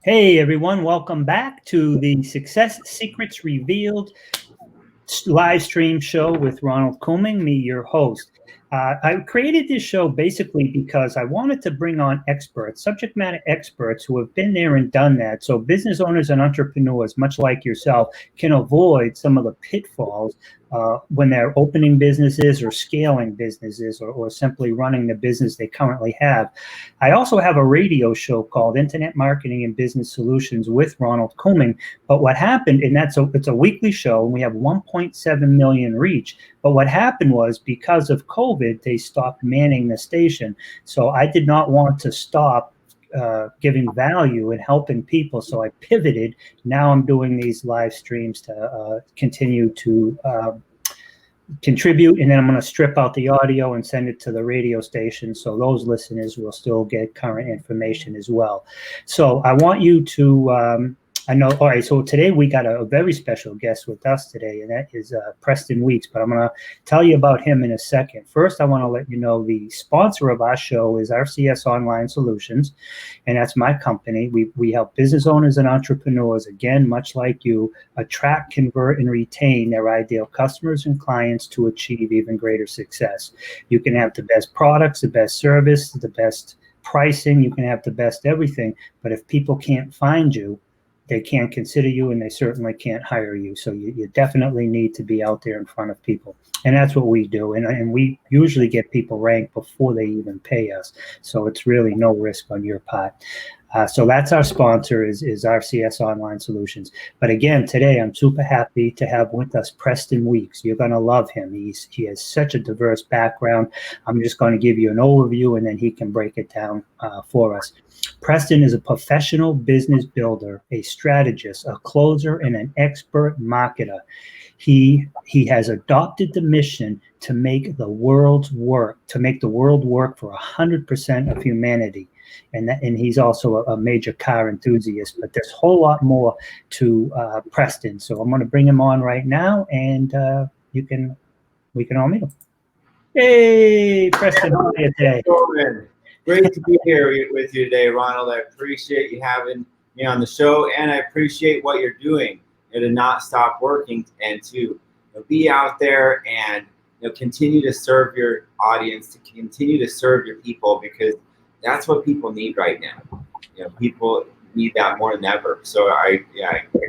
Hey everyone, welcome back to the Success Secrets Revealed live stream show with Ronald Cooming, me, your host. I created this show basically because I wanted to bring on experts, subject matter experts who have been there and done that. So business owners and entrepreneurs, much like yourself, can avoid some of the pitfalls when they're opening businesses or scaling businesses or simply running the business they currently have. I also have a radio show called Internet Marketing and Business Solutions with Ronald Cooming. But what happened, and it's a weekly show, and we have 1.7 million reach. But what happened was because of COVID, they stopped manning the station. So I did not want to stop giving value and helping people. So I pivoted. Now I'm doing these live streams to continue to contribute, and then I'm going to strip out the audio and send it to the radio station so those listeners will still get current information as well. So I want you to all right, so today we got a very special guest with us today, and that is Preston Weeks, but I'm going to tell you about him in a second. First, I want to let you know the sponsor of our show is RCS Online Solutions, and that's my company. We help business owners and entrepreneurs, again, much like you, attract, convert, and retain their ideal customers and clients to achieve even greater success. You can have the best products, the best service, the best pricing, you can have the best everything, but if people can't find you, they can't consider you, and they certainly can't hire you. So you definitely need to be out there in front of people. And that's what we do. And we usually get people ranked before they even pay us. So it's really no risk on your part. So that's our sponsor is RCS Online Solutions. But again, today I'm super happy to have with us Preston Weeks. You're going to love him. He has such a diverse background. I'm just going to give you an overview, and then he can break it down for us. Preston is a professional business builder, a strategist, a closer, and an expert marketer. He has adopted the mission to make the world work for 100% of humanity. And he's also a major car enthusiast, but there's a whole lot more to Preston. So I'm going to bring him on right now, and we can all meet him. Hey, Preston, how are you today? Great to be here with you today, Ronald. I appreciate you having me on the show, and I appreciate what you're doing, to not stop working and to be out there and continue to serve your audience, to continue to serve your people, because that's what people need right now. People need that more than ever. So I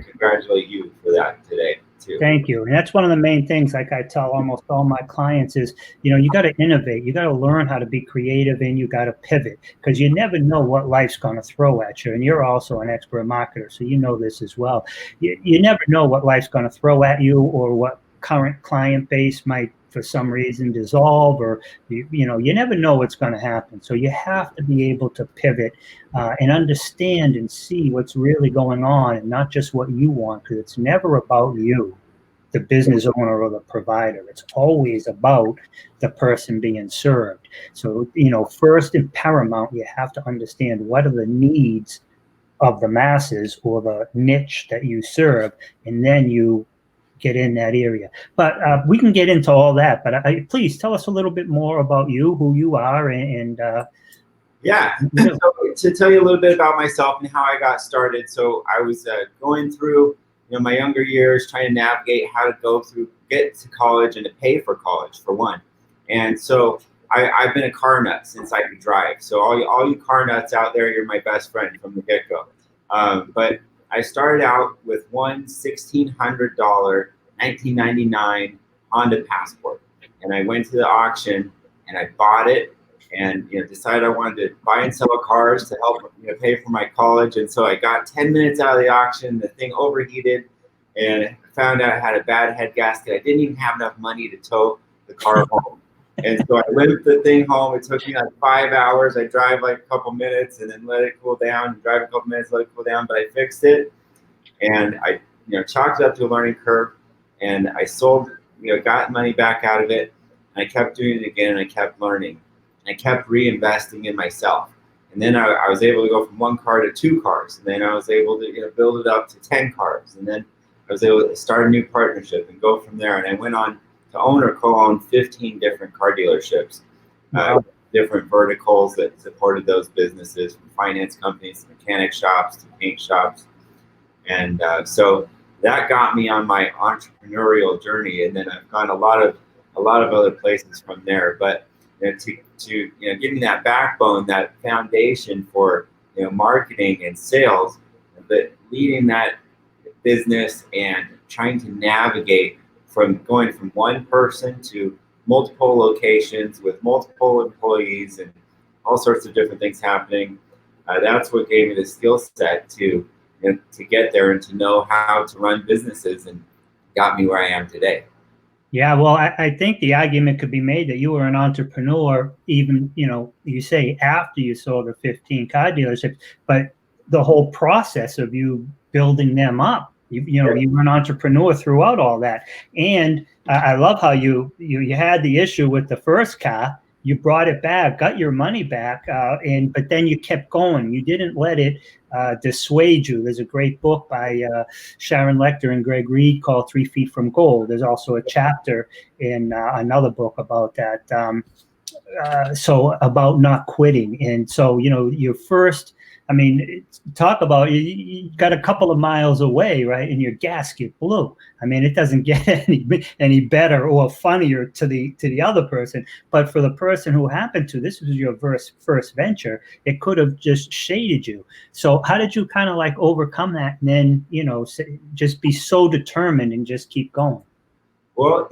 congratulate you for that today too. Thank you. And that's one of the main things, like I tell almost all my clients, is you got to innovate, you got to learn how to be creative, and you got to pivot, because you never know what life's going to throw at you. And you're also an expert marketer, so you know this as well. You never know what life's going to throw at you, or what current client base might for some reason dissolve, or you never know what's going to happen. So you have to be able to pivot and understand and see what's really going on, and not just what you want, because it's never about you, the business owner or the provider. It's always about the person being served. So first and paramount, you have to understand what are the needs of the masses or the niche that you serve, and then you get in that area. But we can get into all that. But please tell us a little bit more about you, who you are, and So to tell you a little bit about myself and how I got started. So I was going through my younger years, trying to navigate how to get to college and to pay for college, for one. And so I've been a car nut since I could drive. So all you car nuts out there, you're my best friend from the get-go. But I started out with one $1,600 1999 Honda Passport, and I went to the auction and I bought it, and decided I wanted to buy and sell cars to help pay for my college. And so I got 10 minutes out of the auction, the thing overheated, and I found out I had a bad head gasket. I didn't even have enough money to tow the car home. And so I limped the thing home. It took me like 5 hours. I drive like a couple minutes and then let it cool down, drive a couple minutes, let it cool down, but I fixed it. And I chalked it up to a learning curve, and I sold, got money back out of it. And I kept doing it again, and I kept learning. I kept reinvesting in myself. And then I was able to go from one car to 2 cars. And then I was able to build it up to 10 cars. And then I was able to start a new partnership and go from there. And I went on to own or co-own 15 different car dealerships. Wow. different verticals that supported those businesses, from finance companies, to mechanic shops, to paint shops. And so that got me on my entrepreneurial journey. And then I've gone a lot of other places from there. But to give me that backbone, that foundation for marketing and sales, but leading that business and trying to navigate from going from one person to multiple locations with multiple employees and all sorts of different things happening. That's what gave me the skill set to get there and to know how to run businesses, and got me where I am today. Yeah, well, I think the argument could be made that you were an entrepreneur even, you say after you sold the 15 car dealerships, but the whole process of you building them up, you were an entrepreneur throughout all that. And I love how you had the issue with the first car, you brought it back, got your money back, but then you kept going. You didn't let it dissuade you. There's a great book by Sharon Lecter and Greg Reed called 3 Feet from Gold. There's also a chapter in another book about that. So about not quitting. And so, your first, talk about, you got a couple of miles away, right? And your gasket blew. It doesn't get any better or funnier to the other person, but for the person who happened to, this was your first venture, it could have just shaded you. So how did you kind of like overcome that and then, just be so determined and just keep going? Well,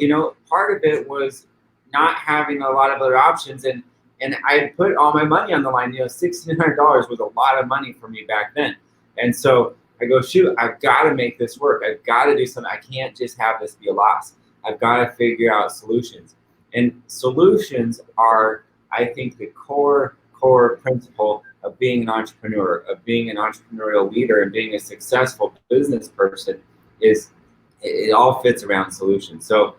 part of it was not having a lot of other options, and I put all my money on the line. $1,600 was a lot of money for me back then, and so I go, shoot, I've got to make this work. I've got to do something. I can't just have this be a loss. I've got to figure out solutions, and solutions are, I think, the core principle of being an entrepreneur, of being an entrepreneurial leader, and being a successful business person. Is it all fits around solutions. So,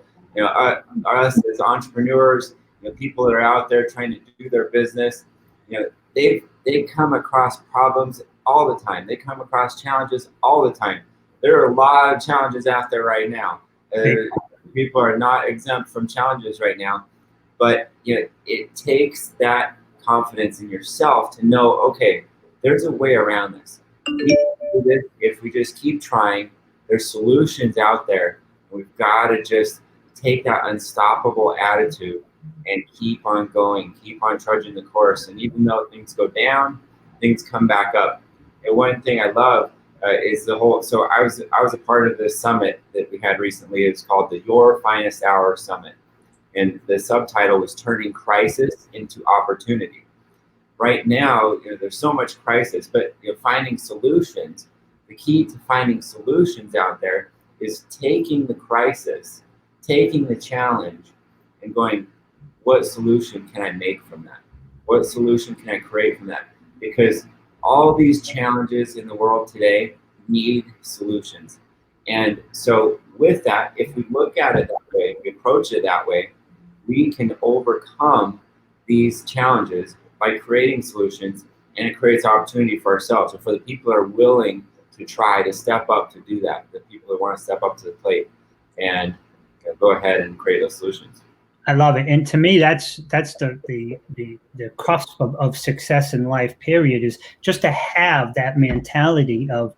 us as entrepreneurs, people that are out there trying to do their business, they come across problems all the time. They come across challenges all the time. There are a lot of challenges out there right now. People are not exempt from challenges right now, but it takes that confidence in yourself to know, okay, there's a way around this. If we just keep trying, there's solutions out there. We've got to just take that unstoppable attitude and keep on going, keep on trudging the course. And even though things go down, things come back up. And one thing I love is the whole. So I was a part of this summit that we had recently. It's called the Your Finest Hour Summit, and the subtitle was "Turning Crisis into Opportunity." Right now, there's so much crisis, but finding solutions. The key to finding solutions out there is taking the crisis, taking the challenge, and going, what solution can I make from that? What solution can I create from that? Because all these challenges in the world today need solutions. And so with that, if we look at it that way, we approach it that way, we can overcome these challenges by creating solutions, and it creates opportunity for ourselves, or for the people that are willing to try to step up to do that, the people that want to step up to the plate and go ahead and create those solutions. I love it. And to me, that's the cusp of success in life, period, is just to have that mentality of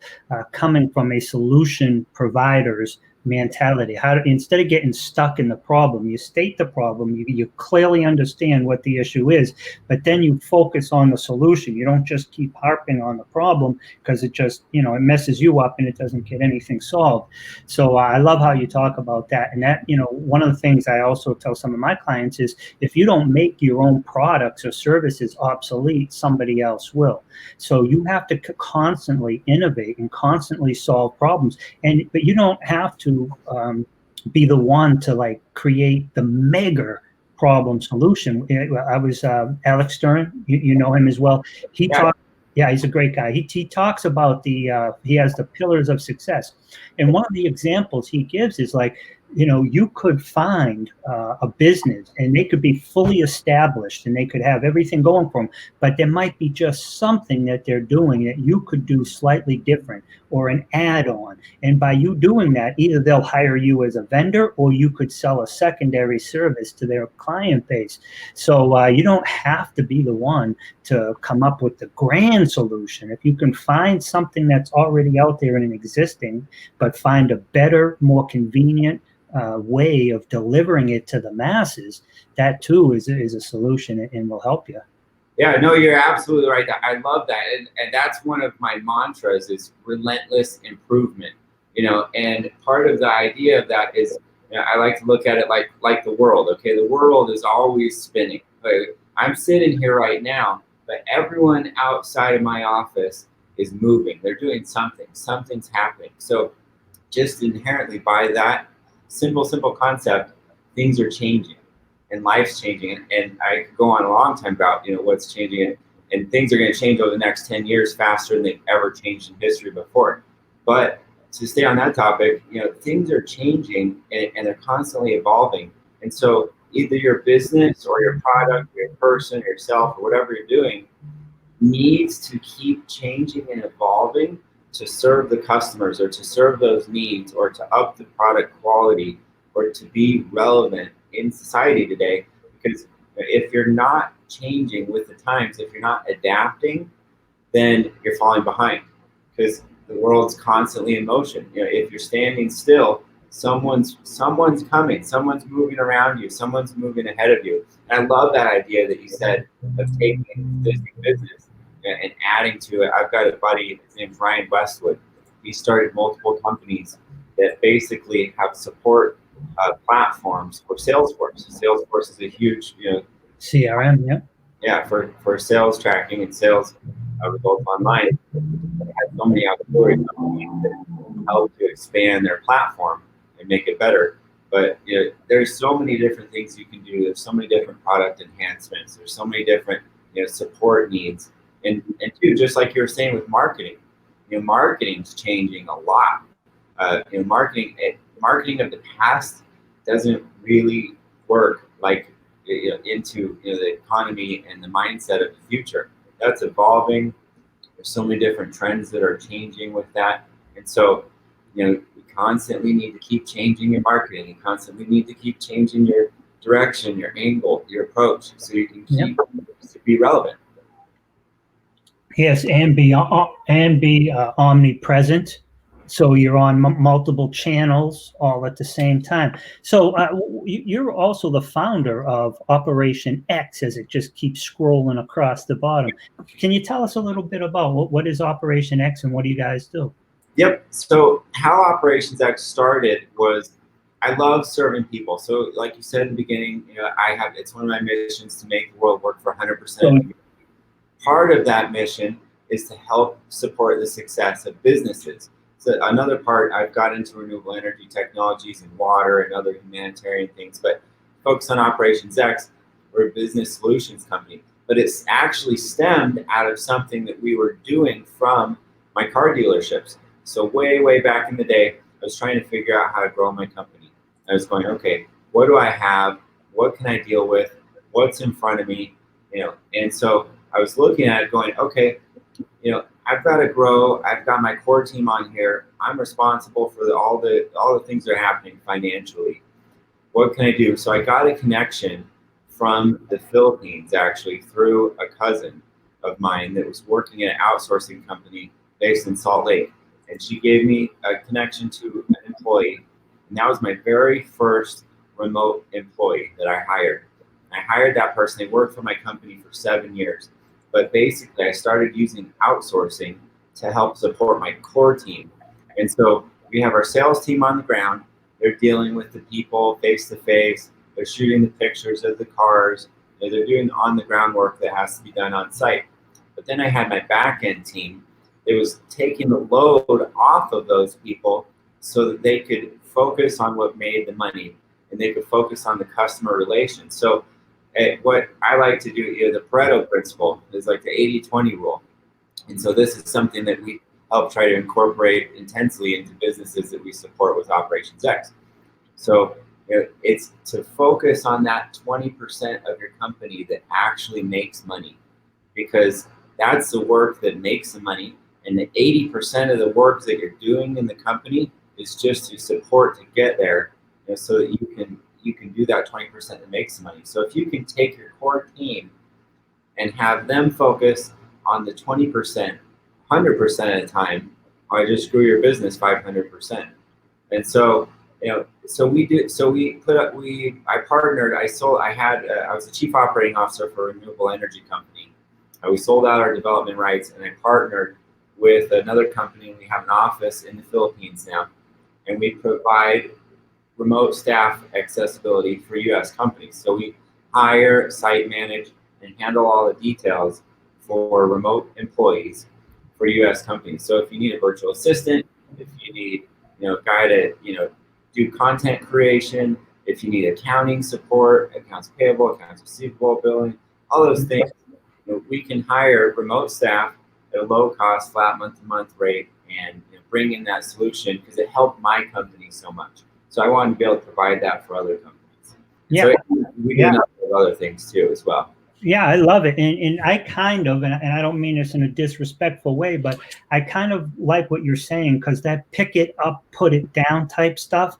coming from a solution provider's mentality. Instead of getting stuck in the problem, you state the problem, you clearly understand what the issue is, but then you focus on the solution. You don't just keep harping on the problem, because it just, it messes you up and it doesn't get anything solved. So I love how you talk about that. And that, one of the things I also tell some of my clients is, if you don't make your own products or services obsolete, somebody else will. So you have to constantly innovate and constantly solve problems. But you don't have to be the one to create the mega problem solution. I was Alex Stern, you know him as well. He's a great guy. He talks about he has the pillars of success, and one of the examples he gives is you could find a business and they could be fully established and they could have everything going for them, but there might be just something that they're doing that you could do slightly different or an add-on. And by you doing that, either they'll hire you as a vendor or you could sell a secondary service to their client base. So you don't have to be the one to come up with the grand solution. If you can find something that's already out there and existing, but find a better, more convenient way of delivering it to the masses, that too is a solution and will help you. Yeah, no, you're absolutely right. I love that. And that's one of my mantras is relentless improvement, and part of the idea of that is, I like to look at it like the world. Okay. The world is always spinning. I'm sitting here right now, but everyone outside of my office is moving. They're doing something. Something's happening. So just inherently by that simple concept, things are changing and life's changing. And I could go on a long time about, what's changing, and things are going to change over the next 10 years faster than they've ever changed in history before. But to stay on that topic, things are changing and they're constantly evolving. And so either your business or your product, or your person, yourself, or whatever you're doing needs to keep changing and evolving to serve the customers or to serve those needs or to up the product quality or to be relevant in society today. Because if you're not changing with the times, if you're not adapting, then you're falling behind, because the world's constantly in motion. If you're standing still, someone's coming, someone's moving around you, someone's moving ahead of you. And I love that idea that you said of taking existing business and adding to it. I've got a buddy, his name's Ryan Westwood. He started multiple companies that basically have support platforms for Salesforce. Salesforce is a huge, CRM, yeah, for sales tracking and sales results online. It has so many auxiliary companies that help to expand their platform and make it better. But there's so many different things you can do. There's so many different product enhancements. There's so many different support needs. And two, just like you were saying with marketing, marketing's changing a lot. Marketing of the past doesn't really work like into the economy and the mindset of the future. That's evolving. There's so many different trends that are changing with that, and so you constantly need to keep changing your marketing. You constantly need to keep changing your direction, your angle, your approach, so you can keep to be relevant. Yes, and be omnipresent. So you're on multiple channels all at the same time. So you're also the founder of Operation X, as it just keeps scrolling across the bottom. Can you tell us a little bit about what is Operation X and what do you guys do? Yep. So how Operations X started was, I love serving people. So like you said in the beginning, it's one of my missions to make the world work for 100%. Part of that mission is to help support the success of businesses. So another part, I've got into renewable energy technologies and water and other humanitarian things, but focus on Operations X, we're a business solutions company. But it's actually stemmed out of something that we were doing from my car dealerships. So way back in the day, I was trying to figure out how to grow my company. I was going, okay, what do I have? What can I deal with? What's in front of me? And so I was looking at it going, okay, I've got to grow. I've got my core team on here. I'm responsible for all the things that are happening financially. What can I do? So I got a connection from the Philippines, actually, through a cousin of mine that was working at an outsourcing company based in Salt Lake. And she gave me a connection to an employee. And that was my very first remote employee that I hired. I hired that person. They worked for my company for 7 years. But basically, I started using outsourcing to help support my core team. And so we have our sales team on the ground. They're dealing with the people face to face. They're shooting the pictures of the cars. They're doing on-the-ground work that has to be done on site. But then I had my back-end team. It was taking the load off of those people so that they could focus on what made the money and they could focus on the customer relations. So what I like to do, the Pareto principle is like the 80-20 rule. And so this is something that we help try to incorporate intensely into businesses that we support with Operations X. So it's to focus on that 20% of your company that actually makes money, because that's the work that makes the money. And the 80% of the work that you're doing in the company is just to support to get there, so that you can do that 20% that makes the money. So if you can take your core team and have them focus on the 20%, 100% of the time, I just grew your business 500%. And so, so we did. So we put up. I partnered. I was the chief operating officer for a renewable energy company. We sold out our development rights, and I partnered with another company. We have an office in the Philippines now, and we provide remote staff accessibility for U.S. companies. So we hire, site manage, and handle all the details for remote employees for U.S. companies. So if you need a virtual assistant, if you need a guy to do content creation, if you need accounting support, accounts payable, accounts receivable, billing, all those things, we can hire remote staff at a low cost, flat month-to-month rate, and bring in that solution, because it helped my company so much. So I wanted to be able to provide that for other companies. Yeah. So we do a number of other things too as well. Yeah, I love it. And I kind of, and I don't mean this in a disrespectful way, but I kind of like what you're saying, because that pick it up, put it down type stuff,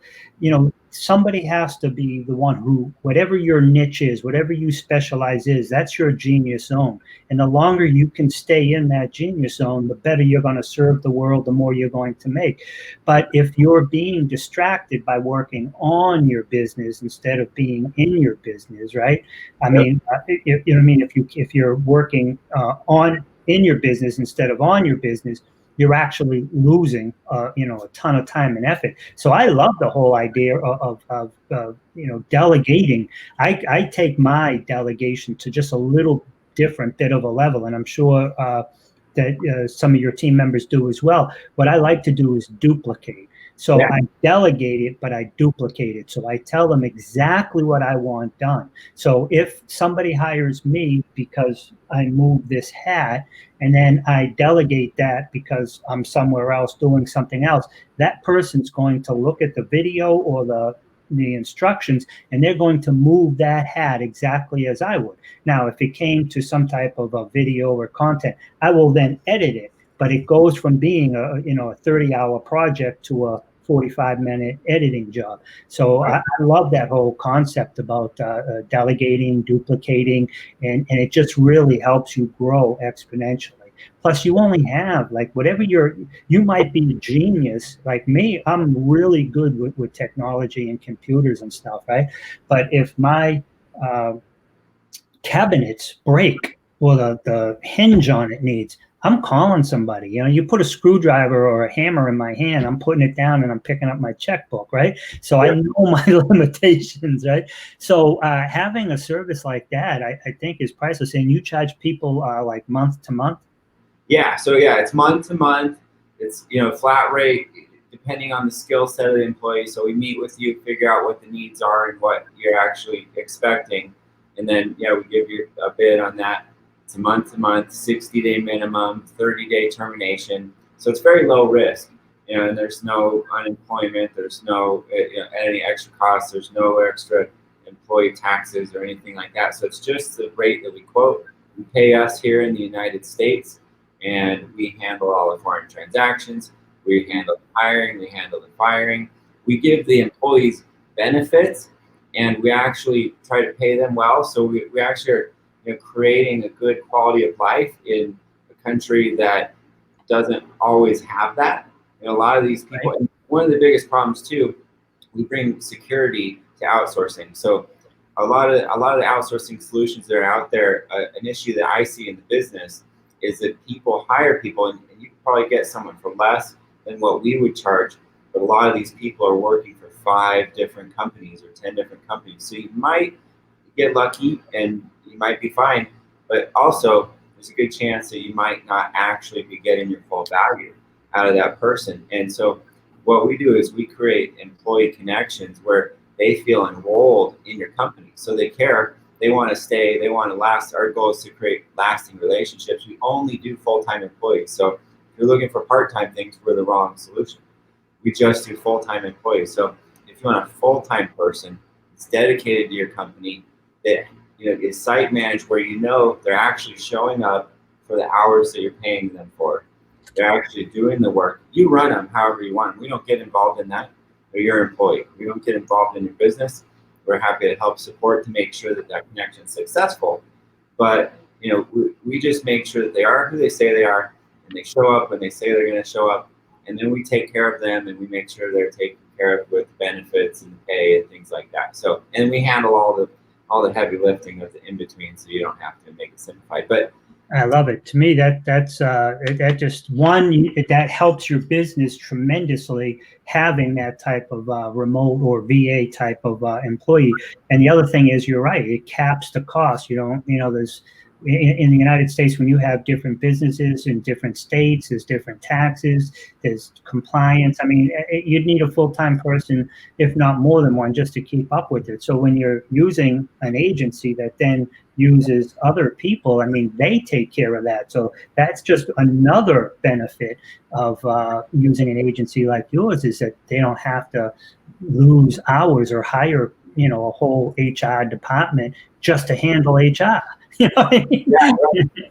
somebody has to be the one who, whatever your niche is, whatever you specialize is, that's your genius zone. And the longer you can stay in that genius zone, the better you're going to serve the world, the more you're going to make. But if you're being distracted by working on your business instead of being in your business, right? I mean, if you're working in your business instead of on your business, you're actually losing, a ton of time and effort. So I love the whole idea of delegating. I take my delegation to just a little different bit of a level, and I'm sure that some of your team members do as well. What I like to do is duplicate. So I delegate it, but I duplicate it. So I tell them exactly what I want done. So if somebody hires me because I move this hat, and then I delegate that because I'm somewhere else doing something else, that person's going to look at the video or the instructions, and they're going to move that hat exactly as I would. Now, if it came to some type of a video or content, I will then edit it. But it goes from being a 30-hour project to a 45-minute editing job. So I love that whole concept about delegating, duplicating, and it just really helps you grow exponentially. Plus, you only have, like, whatever you might be a genius. Like me, I'm really good with technology and computers and stuff, right? But if my cabinets break, or the hinge on it needs, I'm calling somebody. You put a screwdriver or a hammer in my hand, I'm putting it down and I'm picking up my checkbook, right? So I know my limitations, right? So having a service like that, I think is priceless. And you charge people like month to month? Yeah, so it's month to month. It's flat rate depending on the skill set of the employee. So we meet with you, figure out what the needs are and what you're actually expecting, and then we give you a bid on that. It's a month to month, 60-day minimum, 30-day termination. So it's very low risk, and there's no unemployment, there's no any extra costs, there's no extra employee taxes or anything like that. So it's just the rate that we quote. You pay us here in the United States, and we handle all the foreign transactions. We handle the hiring, we handle the firing. We give the employees benefits, and we actually try to pay them well. So we actually are creating a good quality of life in a country that doesn't always have that. A lot of these people, and one of the biggest problems too, we bring security to outsourcing. So a lot of the outsourcing solutions that are out there, an issue that I see in the business is that people hire people, and you can probably get someone for less than what we would charge, but a lot of these people are working for 5 different companies or 10 different companies. So you might get lucky and you might be fine, but also there's a good chance that you might not actually be getting your full value out of that person. And so what we do is we create employee connections where they feel enrolled in your company. So they care, they want to stay, they want to last. Our goal is to create lasting relationships. We only do full-time employees. So if you're looking for part-time things, we're the wrong solution. We just do full-time employees. So if if you want a full-time person that's dedicated to your company, that is site managed, where they're actually showing up for the hours that you're paying them for. They're actually doing the work. You run them however you want. We don't get involved in that. They're your employee. We don't get involved in your business. We're happy to help support to make sure that connection is successful. But we just make sure that they are who they say they are, and they show up when they say they're going to show up, and then we take care of them, and we make sure they're taken care of with benefits and pay and things like that. So, and we handle all the heavy lifting of the in between, so you don't have to make it simplified. But I love it. To me, that helps your business tremendously, having that type of remote or VA type of employee. And the other thing is, you're right, it caps the cost. There's in the United States, when you have different businesses in different states, there's different taxes, there's compliance. I mean, you'd need a full-time person, if not more than one, just to keep up with it. So when you're using an agency that then uses other people, I mean, they take care of that. So that's just another benefit of using an agency like yours, is that they don't have to lose hours or hire, a whole HR department just to handle HR. You know what I mean? Yeah,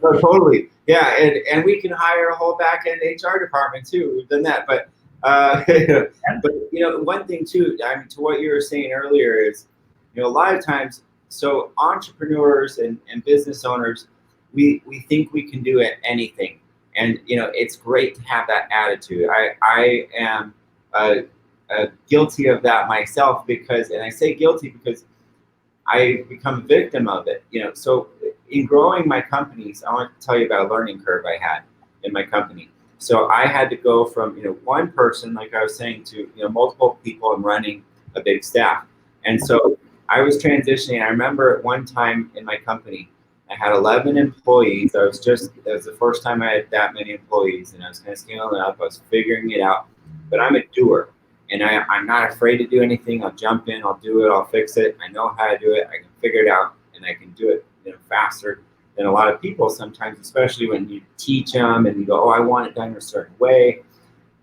no, totally. Yeah, and we can hire a whole back-end HR department too. We've done that, but one thing too, I mean, to what you were saying earlier is, a lot of times, so entrepreneurs and business owners, we think we can do anything, and it's great to have that attitude. I am guilty of that myself, and I say guilty because I become a victim of it. So in growing my companies, I want to tell you about a learning curve I had in my company. So I had to go from one person, like I was saying, to multiple people and running a big staff. And so I was transitioning. I remember at one time in my company, I had 11 employees. That was the first time I had that many employees, and I was kind of scaling it up. I was figuring it out, but I'm a doer. And I'm not afraid to do anything. I'll jump in, I'll do it, I'll fix it. I know how to do it. I can figure it out, and I can do it faster than a lot of people sometimes, especially when you teach them and you go, oh, I want it done a certain way.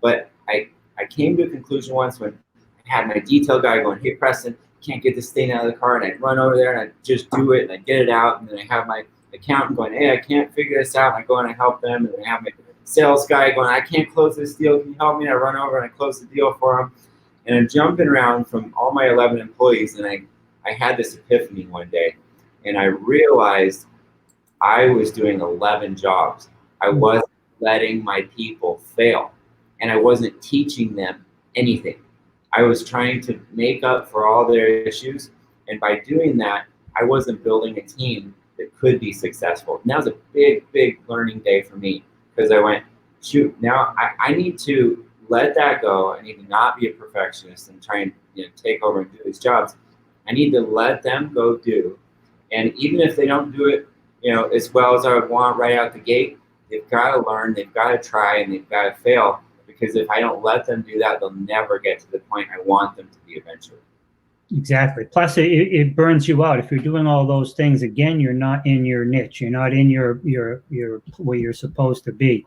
But I came to a conclusion once when I had my detail guy going, hey, Preston, can't get this thing out of the car. And I'd run over there and I'd just do it and I'd get it out. And then I have my accountant going, hey, I can't figure this out. And I go and I help them. And then I have my sales guy going, I can't close this deal. Can you help me? And I run over and I close the deal for him. And I'm jumping around from all my 11 employees. And I had this epiphany one day. And I realized I was doing 11 jobs. I wasn't letting my people fail. And I wasn't teaching them anything. I was trying to make up for all their issues. And by doing that, I wasn't building a team that could be successful. And that was a big, big learning day for me, because I went, shoot, now I need to let that go. I need to not be a perfectionist and try and take over and do these jobs. I need to let them go do. And even if they don't do it, as well as I would want right out the gate, they've got to learn, they've got to try, and they've got to fail. Because if I don't let them do that, they'll never get to the point I want them to be eventually. Exactly. Plus, it burns you out. If you're doing all those things, again, you're not in your niche. You're not in your where you're supposed to be.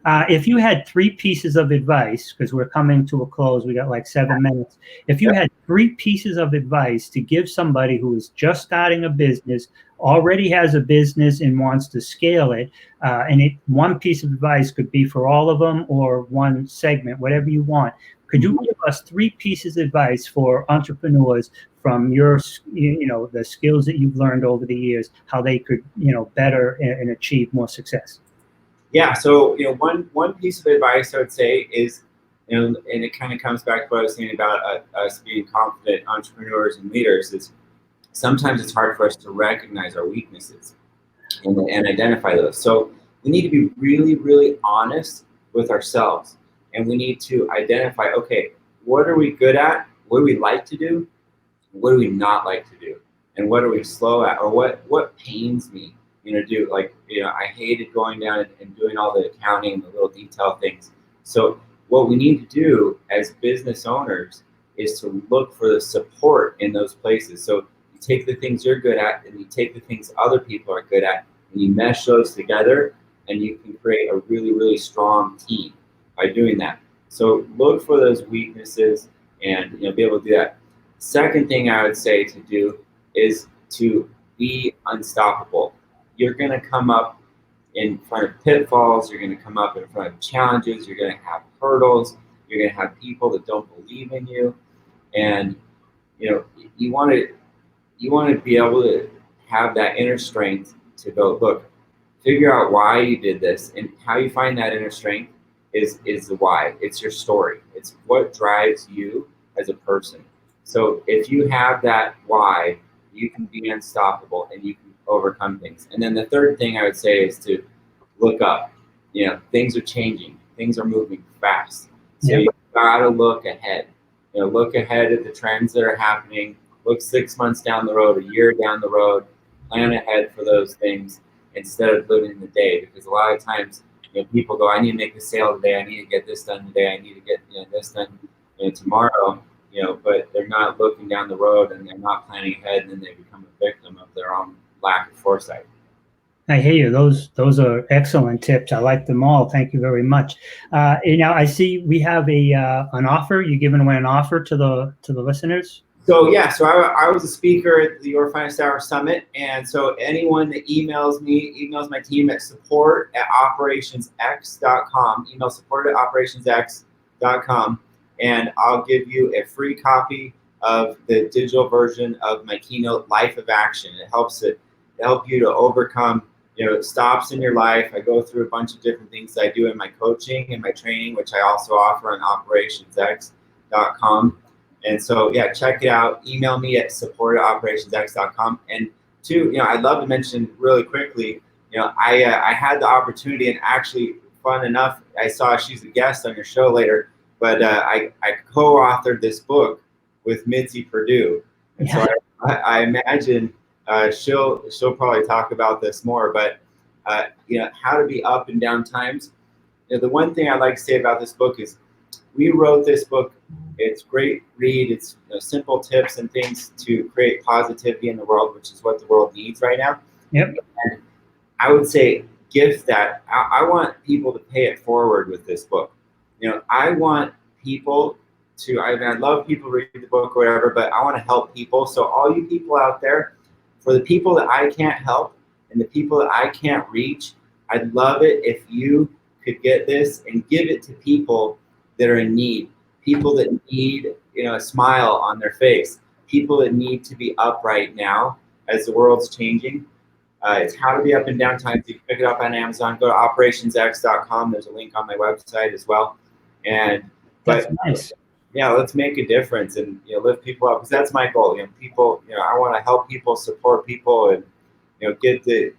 If you had 3 pieces of advice, because we're coming to a close, we got like 7 minutes. If you had 3 pieces of advice to give somebody who is just starting a business, already has a business and wants to scale it, and one piece of advice could be for all of them or one segment, whatever you want. Could you give us 3 pieces of advice for entrepreneurs from your, the skills that you've learned over the years, how they could, better and achieve more success? Yeah. So, one piece of advice I would say is, and it kind of comes back to what I was saying about us being confident entrepreneurs and leaders, is sometimes it's hard for us to recognize our weaknesses and identify those. So we need to be really, really honest with ourselves. And we need to identify, okay, what are we good at? What do we like to do? What do we not like to do? And what are we slow at? Or what pains me, to do? Like, I hated going down and doing all the accounting and the little detail things. So what we need to do as business owners is to look for the support in those places. So you take the things you're good at and you take the things other people are good at and you mesh those together, and you can create a really, really strong team by doing that. So look for those weaknesses and be able to do that. Second thing I would say to do is to be unstoppable. You're going to come up in front of pitfalls. You're going to come up in front of challenges. You're going to have hurdles. You're going to have people that don't believe in you. And, you want to be able to have that inner strength to go, look, figure out why you did this, and how you find that inner strength is the why. It's your story. It's what drives you as a person. So if you have that why, you can be unstoppable and you can overcome things. And then the third thing I would say is to look up. Things are changing. Things are moving fast. So you gotta look ahead. Look ahead at the trends that are happening. Look 6 months down the road, a year down the road. Plan ahead for those things instead of living in the day. Because a lot of times, people go, I need to make a sale today. I need to get this done today. I need to get this done tomorrow. But they're not looking down the road and they're not planning ahead, and then they become a victim of their own lack of foresight. I hear you. Those are excellent tips. I like them all. Thank you very much. I see we have an offer. You're giving away an offer to the listeners. So I was a speaker at the Your Finest Hour Summit, and so anyone that emails my team at support@operationsx.com. Email support@operationsx.com, and I'll give you a free copy of the digital version of my keynote, Life of Action. It help you to overcome stops in your life. I go through a bunch of different things that I do in my coaching and my training, which I also offer on operationsx.com. And so, check it out. Email me at support@operationsx.com. And two, I'd love to mention really quickly, I had the opportunity, and actually, fun enough, I saw she's a guest on your show later, but I co-authored this book with Mitzi Perdue. And so I imagine she'll probably talk about this more, but how to be up and down times. The one thing I'd like to say about this book is we wrote this book. It's great read. It's simple tips and things to create positivity in the world, which is what the world needs right now. Yep. And I would say gift that. I want people to pay it forward with this book. I want people to, I love people to read the book or whatever, but I want to help people. So all you people out there, for the people that I can't help and the people that I can't reach, I'd love it if you could get this and give it to people that are in need, people that need a smile on their face, people that need to be up right now as the world's changing. It's How to Be Up in Down Times. You can pick it up on Amazon. Go to operationsx.com. There's a link on my website as well. That's nice. Let's make a difference and lift people up, because that's my goal. People. I want to help people, support people, and get the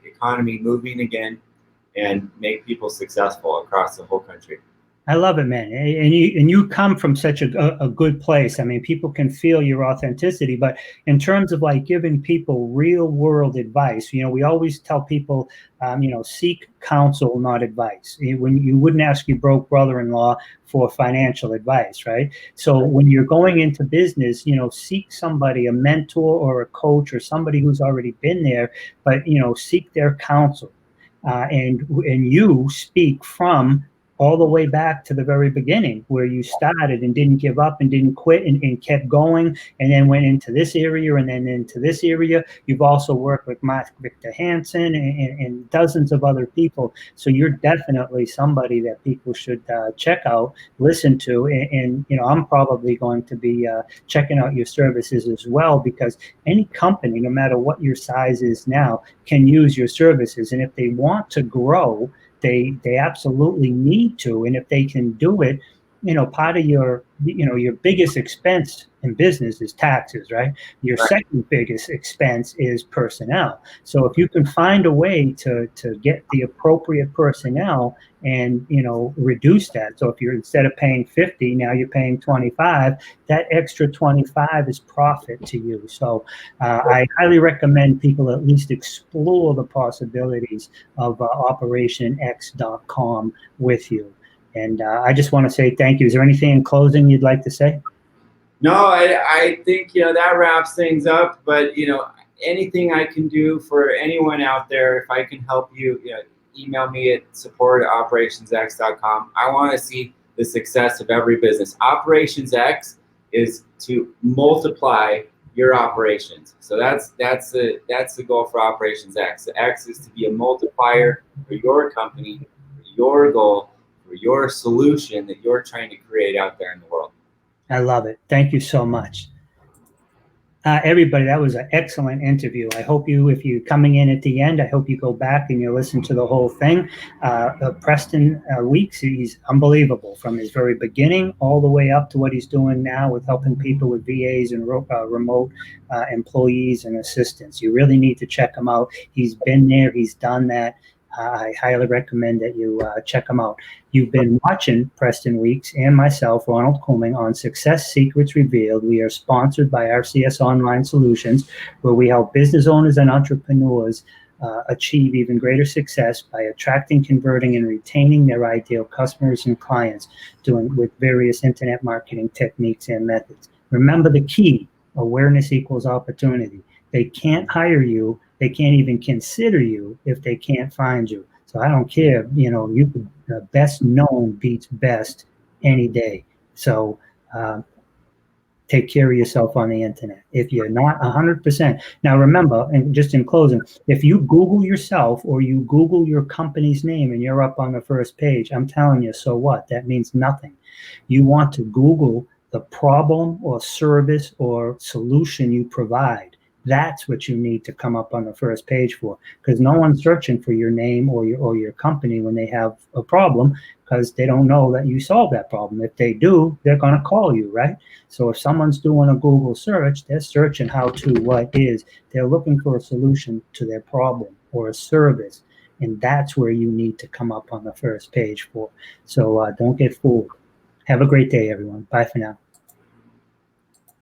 economy moving again, and make people successful across the whole country. I love it, man. And you come from such a good place. I mean, people can feel your authenticity, but in terms of like giving people real world advice, we always tell people, seek counsel, not advice. When you wouldn't ask your broke brother-in-law for financial advice, right? So when you're going into business, seek somebody, a mentor or a coach or somebody who's already been there, but, seek their counsel. And you speak from all the way back to the very beginning, where you started and didn't give up and didn't quit and kept going, and then went into this area and then into this area. You've also worked with Mark Victor Hansen and dozens of other people. So you're definitely somebody that people should check out, listen to, and I'm probably going to be checking out your services as well, because any company, no matter what your size is now, can use your services. And if they want to grow, they absolutely need to. And if they can do it, part of your biggest expense in business is taxes, right? Your second biggest expense is personnel. So if you can find a way to get the appropriate personnel and, reduce that. So if you're, instead of paying 50, now you're paying 25, that extra 25 is profit to you. So I highly recommend people at least explore the possibilities of operationx.com with you. And I just want to say thank you. Is there anything in closing you'd like to say? No, I think that wraps things up. But anything I can do for anyone out there, if I can help you, email me at support@operationsx.com. I want to see the success of every business. Operations X is to multiply your operations. So that's the goal for Operations X. The X is to be a multiplier for your company, for your goal, for your solution that you're trying to create out there in the world. I love it. Thank you so much. Everybody, that was an excellent interview. I hope if you're coming in at the end, I hope you go back and you listen to the whole thing. Preston Weeks, he's unbelievable from his very beginning all the way up to what he's doing now with helping people with VAs and remote employees and assistants. You really need to check him out. He's been there. He's done that. I highly recommend that you check him out. You've been watching Preston Weeks and myself, Ronald Cumming, on Success Secrets Revealed. We are sponsored by RCS Online Solutions, where we help business owners and entrepreneurs achieve even greater success by attracting, converting, and retaining their ideal customers and clients with various internet marketing techniques and methods. Remember the key: awareness equals opportunity. They can't hire you. They can't even consider you if they can't find you. So I don't care, you could, best known beats best any day. So take care of yourself on the internet. If you're not 100%. Now remember, and just in closing, if you Google yourself or you Google your company's name and you're up on the first page, I'm telling you, so what? That means nothing. You want to Google the problem or service or solution you provide. That's what you need to come up on the first page for, because no one's searching for your name or your company when they have a problem, because they don't know that you solve that problem. If they do, they're going to call you, right? So if someone's doing a Google search, they're searching how to, what is, they're looking for a solution to their problem or a service. And that's where you need to come up on the first page for. So don't get fooled. Have a great day, everyone. Bye for now.